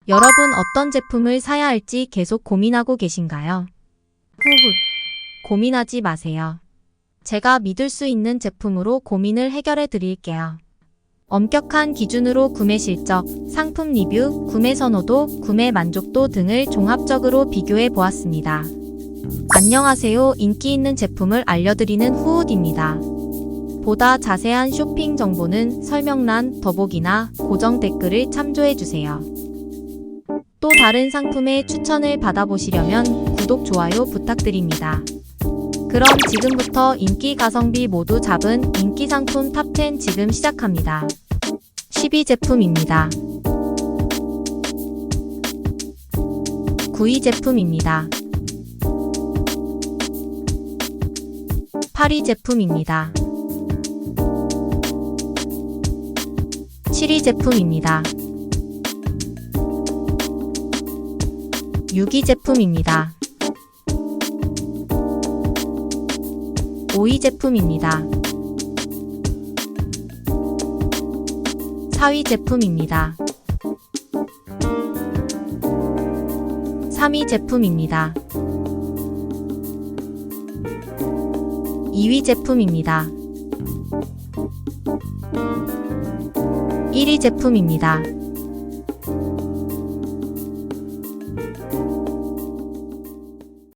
여러분 어떤 제품을 사야 할지 계속 고민하고 계신가요? 후훗, 고민하지 마세요. 제가 믿을 수 있는 제품으로 고민을 해결해 드릴게요. 엄격한 기준으로 구매 실적, 상품 리뷰, 구매 선호도, 구매 만족도 등을 종합적으로 비교해 보았습니다. 안녕하세요. 인기 있는 제품을 알려드리는 후훗입니다. 보다 자세한 쇼핑 정보는 설명란, 더보기나 고정 댓글을 참조해주세요. 또 다른 상품의 추천을 받아보시려면 구독, 좋아요 부탁드립니다. 그럼 지금부터 인기 가성비 모두 잡은 인기 상품 탑10 지금 시작합니다. 10위 제품입니다. 9위 제품입니다. 8위 제품입니다. 7위 제품입니다. 6위 제품입니다. 5위 제품입니다. 4위 제품입니다. 3위 제품입니다. 2위 제품입니다. 1위 제품입니다.